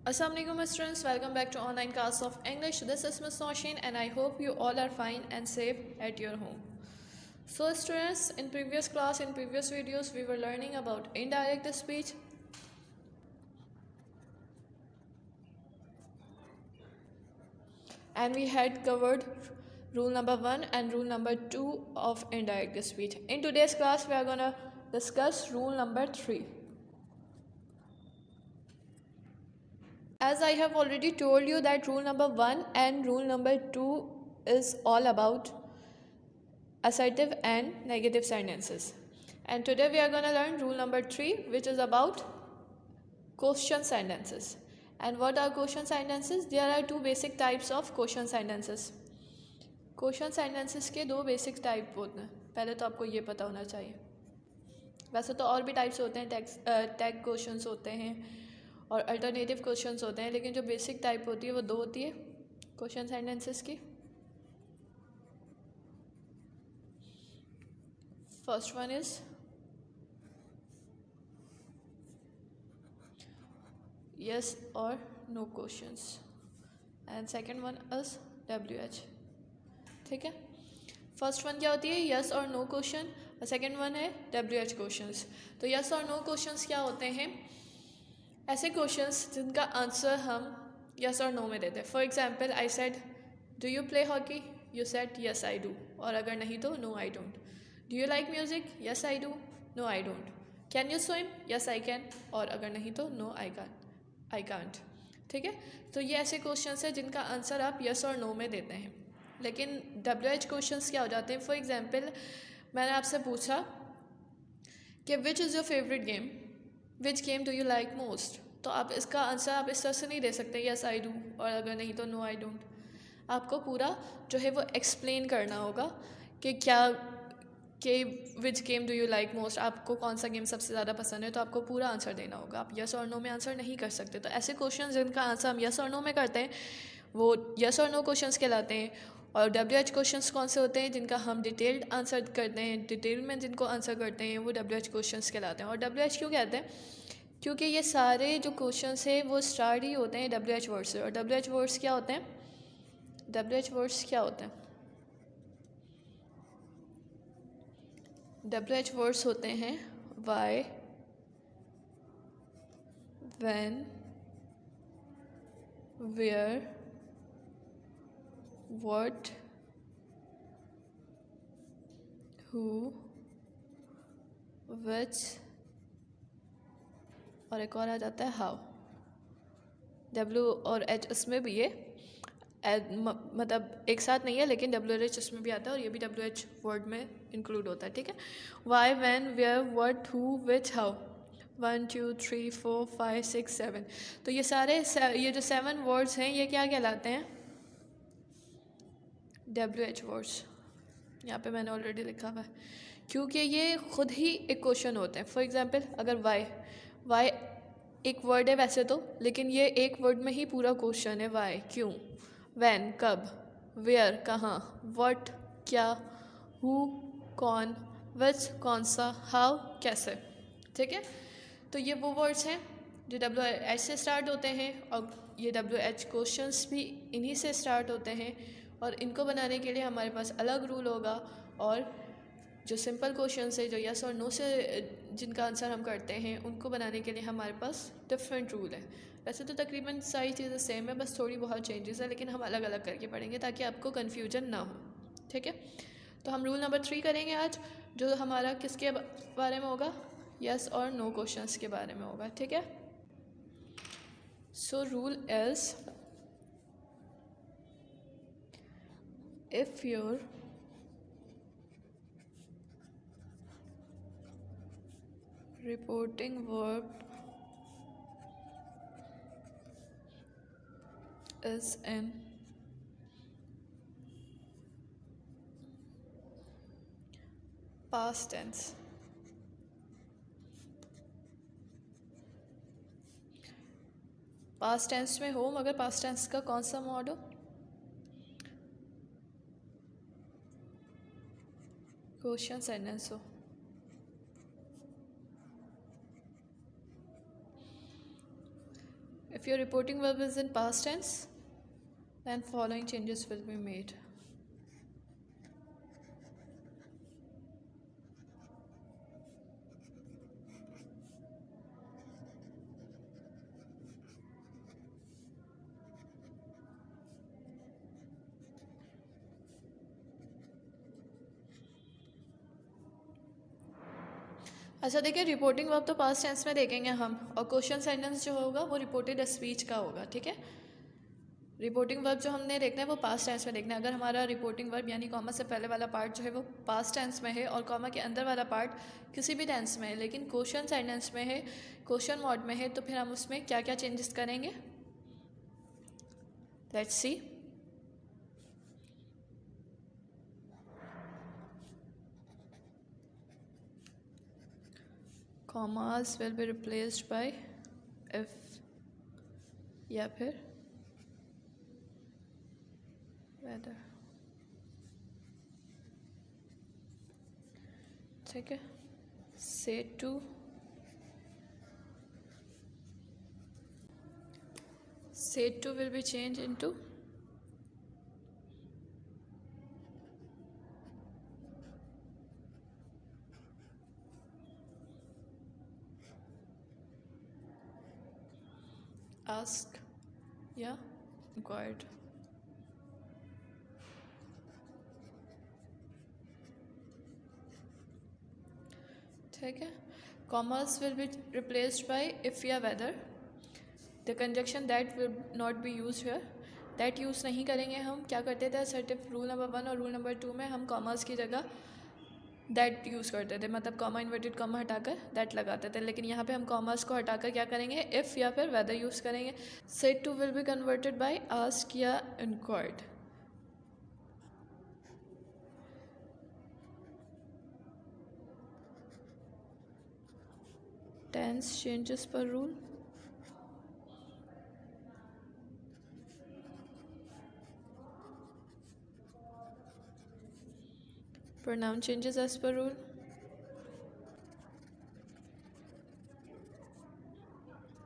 Assalamualaikum students, welcome back to online class of English. This is Miss Noshin and I hope you all are fine and safe at your home. So students, in previous class, in previous videos, we were learning about indirect speech. And we had covered rule number 1 and rule number 2 of indirect speech. In today's class, we are going to discuss rule number 3. As I have already told you that rule number 1 and rule number 2 is all about assertive and negative sentences. And today we are going to learn rule number 3, which is about question sentences. And what are question sentences? There are two basic types of question sentences. Question sentences के दो basic type होते हैं, पहले तो आपको ये पता होना चाहिए. वैसे तो और भी टाइप्स होते हैं, टैग क्वेश्चंस होते हैं और अल्टरनेटिव क्वेश्चंस होते हैं, लेकिन जो बेसिक टाइप होती है वो दो होती है क्वेश्चन सेंटेंसेस की. फर्स्ट वन इज यस और no questions and second one is WH. ठीक है, फर्स्ट वन क्या होती है, यस और नो क्वेश्चन, और सेकंड वन है WH क्वेश्चंस. तो यस और नो क्वेश्चंस क्या होते हैं? ऐसे क्वेश्चंस जिनका आंसर हम यस और नो में देते हैं. For example, I said do you play hockey, you said yes I do, और अगर नहीं तो no I don't. Do you like music, yes I do, no I don't. Can you swim, yes I can, और अगर नहीं तो no I can't. ठीक है, तो ये ऐसे क्वेश्चंस हैं जिनका आंसर आप यस और नो में देते हैं. लेकिन WH क्वेश्चंस क्या हो जाते हैं? फॉर एग्जांपल, मैंने आपसे पूछा कि which is your favourite game, which game do you like most. तो आप इसका आंसर आप इस तरह से नहीं दे सकते यस आई डू, और अगर नहीं तो नो आई डोंट. आपको पूरा जो है वो एक्सप्लेन करना होगा कि क्या कि which game do you like most, आपको कौन सा गेम सबसे ज़्यादा पसंद है. तो आपको पूरा आंसर देना होगा, आप यस और नो में आंसर नहीं कर सकते. तो ऐसे क्वेश्चन जिनका आंसर हम यस और नो में करते हैं वो यस और नो क्वेश्चंस कहलाते हैं. और WH क्वेश्चंस कौन से होते हैं? जिनका हम डिटेल्ड आंसर करते हैं, डिटेल में जिनको आंसर करते हैं वो WH क्वेश्चंस कहलाते हैं. और WH क्यों कहते हैं? क्योंकि ये सारे जो क्वेश्चंस हैं वो स्टार्ट ही होते हैं WH वर्ड से. और WH वर्ड्स क्या होते हैं? WH वर्ड्स क्या होते हैं? WH वर्ड्स होते हैं why, when, where, what, who, which, और एक और आ जाता है हाउ. W और H इसमें भी ये मतलब एक साथ नहीं है, लेकिन WH इसमें भी आता है और ये भी WH वर्ड में इंक्लूड होता है. ठीक है, why, when, where, what, who, which, how. 1 2 3 4 5 6 7. तो ये सारे ये जो 7 वर्ड्स हैं ये क्या कहलाते हैं? WH words. यहाँ पे मैंने ऑलरेडी लिखा हुआ है क्योंकि ये खुद ही एक क्वेश्चन होते हैं. फॉर एग्जांपल, अगर वाई एक वर्ड है वैसे तो, लेकिन ये एक वर्ड में ही पूरा क्वेश्चन है. वाई क्यों, व्हेन कब, वेयर कहाँ, व्हाट क्या, हु कौन, विच कौन सा, हाउ कैसे. ठीक है, तो ये वो वर्ड्स हैं जो WH से स्टार्ट होते हैं और ये WH क्वेश्चंस भी इन्हीं से स्टार्ट होते हैं. और इनको बनाने के लिए हमारे पास अलग रूल होगा, और जो सिंपल क्वेश्चन है जो यस और नो से जिनका आंसर हम करते हैं उनको बनाने के लिए हमारे पास डिफरेंट रूल है. वैसे तो तकरीबन सारी चीज़ें सेम है, बस थोड़ी बहुत चेंजेस है, लेकिन हम अलग अलग करके पढ़ेंगे ताकि आपको कन्फ्यूजन ना हो. ठीक है, तो हम रूल नंबर 3 करेंगे आज, जो हमारा किसके बारे में होगा? यस और नो क्वेश्चंस के बारे में होगा. ठीक है, so rule is, if your reporting verb is in past tense, past tense में हो, मगर पास्ट टेंस का कौन सा मोड हो? क्वेश्चन सेंटेंस हो. If your reporting verb is in past tense, then following changes will be made. अच्छा देखिए, रिपोर्टिंग वर्ब तो पास्ट टेंस में देखेंगे हम, और क्वेश्चन सेंटेंस जो होगा वो रिपोर्टेड स्पीच का होगा, ठीक है। रिपोर्टिंग वर्ब जो हमने देखना है वो पास्ट टेंस में देखना है। अगर हमारा रिपोर्टिंग वर्ब यानी कॉमा से पहले वाला पार्ट जो है वो पास्ट टेंस में है और कॉमा के अंदर वाला पार्ट किसी भी टेंस में है, लेकिन क्वेश्चन सेंटेंस में है, क्वेश्चन मोड में है, तो फिर हम उसमें क्या क्या चेंजेस करेंगे, let's see. commas will be replaced by if या फिर whether, ठीक है। say to will be changed into ask या inquired, ठीक है। commas will be replaced by if या whether, the conjunction that will not be used here, that use नहीं करेंगे हम। क्या करते थे असर्टिव रूल नंबर 1 और रूल नंबर 2 में हम कॉमर्स की जगह दैट यूज़ करते थे, मतलब कॉमा इन्वर्टेड कॉमा हटाकर दैट लगाते थे, लेकिन यहाँ पे हम कॉमर्स को हटाकर क्या करेंगे, इफ़ या फिर वेदर यूज़ करेंगे। Said to will be converted by ask या inquired. Tense changes per rule, pronoun changes as per rule,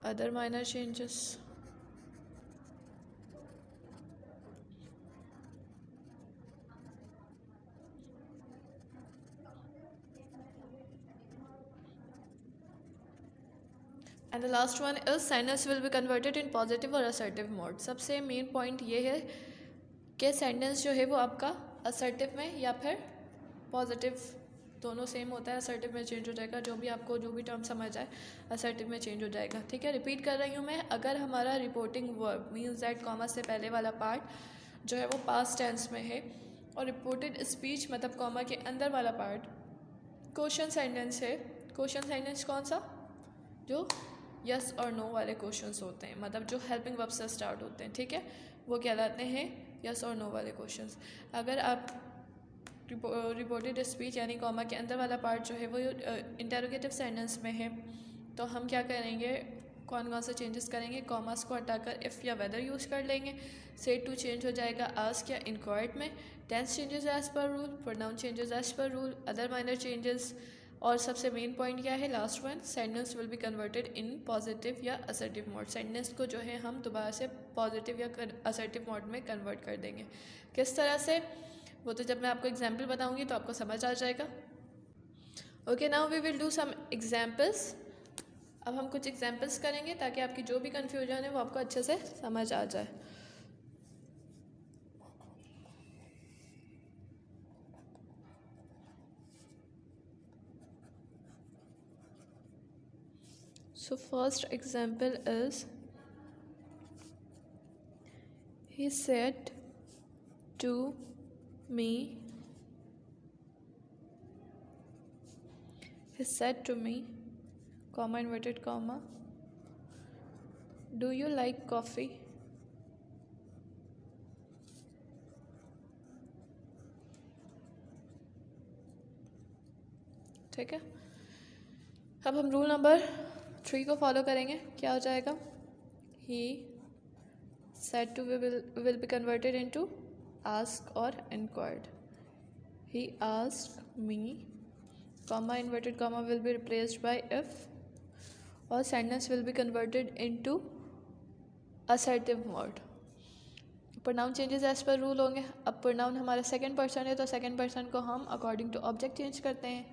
other minor changes, and the last one is sentence will be converted in positive or assertive mode। सबसे main point ये है कि sentence जो है वो आपका assertive में या फिर पॉजिटिव, दोनों सेम होता है। असर्टिव में चेंज हो जाएगा, जो भी आपको जो भी टर्म समझ आए असर्टिव में चेंज हो जाएगा, ठीक है। रिपीट कर रही हूँ मैं, अगर हमारा reporting verb means that comma से पहले वाला पार्ट जो है वो पास्ट टेंस में है और रिपोर्टेड स्पीच मतलब कॉमा के अंदर वाला पार्ट क्वेश्चन सेंटेंस है। क्वेश्चन सेंटेंस कौन सा, जो यस और नो वाले क्वेश्चंस होते हैं, मतलब जो हेल्पिंग वर्ब से स्टार्ट होते हैं, ठीक है, वो कहलाते हैं यस और नो वाले क्वेश्चंस। अगर आप रिपोर्टेड स्पीच यानी कॉमा के अंदर वाला पार्ट जो है वो इंटरोगेटिव सेंटेंस में है, तो हम क्या करेंगे, कौन कौन से चेंजेस करेंगे, कॉमास को हटाकर इफ़ या वेदर यूज़ कर लेंगे। सेड टू चेंज हो जाएगा आस्क या इंक्वायर्ड में। Tense changes as per rule, pronoun changes as per rule, other minor changes, और सबसे मेन पॉइंट क्या है, last one, sentence will be converted in positive या असर्टिव मोड। सेंटेंस को जो है हम दोबारा से पॉजिटिव या असर्टिव मोड में कन्वर्ट कर देंगे। किस तरह से, वो तो जब मैं आपको एग्जाम्पल बताऊंगी तो आपको समझ आ जाएगा। Okay, now we will do some examples. अब हम कुछ एग्जाम्पल्स करेंगे ताकि आपकी जो भी कन्फ्यूजन है वो आपको अच्छे से समझ आ जाए। So first example is, he said to me, comma inverted comma, do you like coffee? ठीक है, अब हम रूल नंबर 3 को फॉलो करेंगे। क्या हो जाएगा, he said to will be converted into ask or inquired। he asked me, comma inverted comma will be replaced by if, और sentence will be converted into assertive mode. Pronoun changes as per rule होंगे। अब pronoun हमारा second person है तो second person को हम according to object change करते हैं।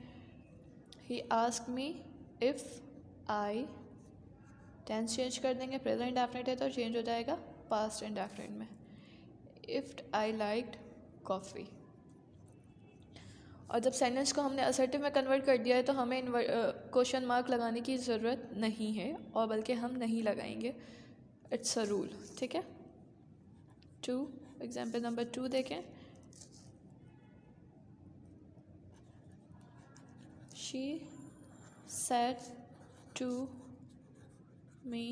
He asked me if I, tense change कर देंगे, प्रेजेंट इंडेफिनिट है तो चेंज हो जाएगा पास्ट इंडेफिनिट में। If I liked coffee. और जब सेंटेंस को हमने असर्टिव में कन्वर्ट कर दिया है तो हमें क्वेश्चन मार्क लगाने की ज़रूरत नहीं है, और बल्कि हम नहीं लगाएंगे, इट्स अ रूल। ठीक है। 2 एग्जाम्पल नंबर 2 देखें। She said to me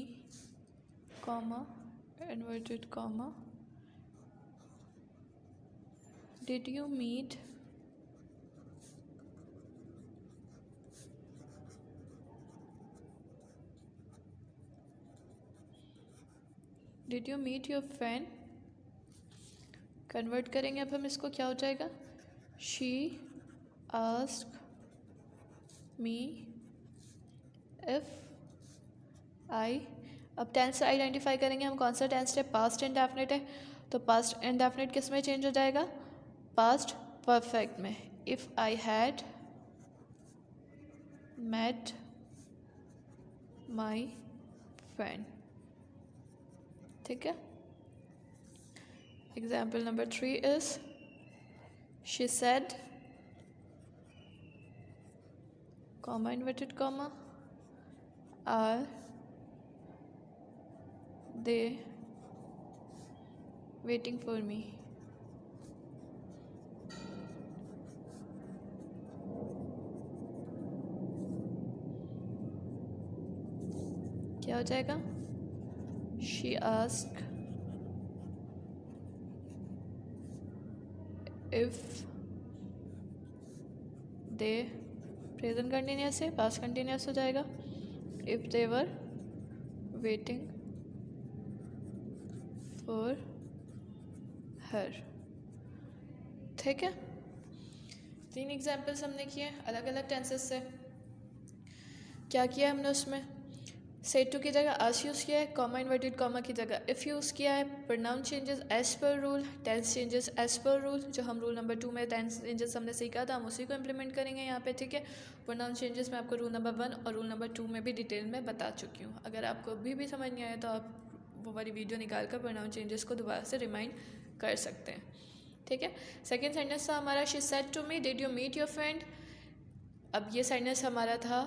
comma inverted comma did you meet your friend. Convert करेंगे अब हम इसको, क्या हो जाएगा, she asked me if I. अब टेंस आइडेंटिफाई करेंगे हम, कौन सा टेंस है, पास्ट इंडेफिनिट है, तो पास्ट इंडेफिनिट किस में चेंज हो जाएगा, पास्ट परफेक्ट में। If I had met my friend. ठीक है। Example number 3 is she said comma inverted comma are they waiting for me. क्या हो जाएगा, she asked if they, present continuous है, पास्ट कंटिन्यूस हो जाएगा, if they were waiting for her. ठीक है। 3 एग्जाम्पल्स हमने किए अलग अलग टेंसेस से। क्या किया हमने उसमें, सेड टू की जगह आस यूज़ किया है, कॉमा इन्वर्टेड कॉमा की जगह इफ़ यूज़ किया है, pronoun changes as per rule, tense changes as per rule. जो हम रूल नंबर 2 में टेंस चेंजेस हमने सीखा था हम उसी को इम्प्लीमेंट करेंगे यहाँ पे। ठीक है। प्रोनाउन चेंजेस मैं आपको रूल नंबर 1 और रूल नंबर 2 में भी डिटेल में बता चुकी हूँ। अगर आपको अभी भी समझ नहीं आया तो आप वो वाली वीडियो निकाल कर प्रोनाउन चेंजेस को दोबारा से रिमाइंड कर सकते हैं। ठीक है। सेकेंड सेंटेंस था हमारा, she said to me did you meet your friend. अब ये सेंटेंस हमारा था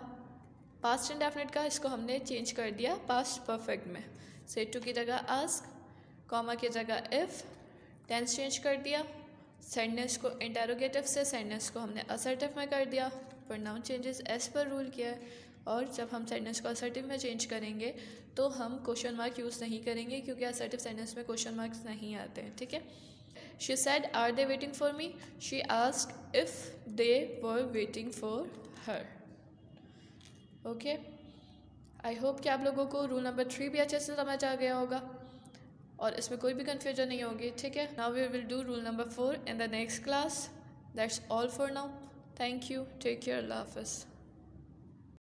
पास्ट इंडेफिनिट का, इसको हमने चेंज कर दिया पास्ट परफेक्ट में। सेड टू की जगह आस्क, कॉमा की जगह इफ़, टेंस चेंज कर दिया, सेंटेंस को इंटेरोगेटिव से सेंटेंस को हमने असर्टिव में कर दिया, pronoun changes as per rule किया है। और जब हम सेंटेंस को असर्टिव में चेंज करेंगे तो हम क्वेश्चन मार्क यूज़ नहीं करेंगे, क्योंकि असर्टिव सेंटेंस में क्वेश्चन मार्क्स नहीं आते हैं। ठीक है। She said are they waiting for me, she asked if they were waiting for her. Okay, I hope कि आप लोगों को रूल नंबर 3 भी अच्छे से समझ आ गया होगा और इसमें कोई भी कन्फ्यूजन नहीं होगी। ठीक है। Now we will do rule number 4 in the next class. That's all for now. Thank you, take care, अल्लाह हाफ़िज़।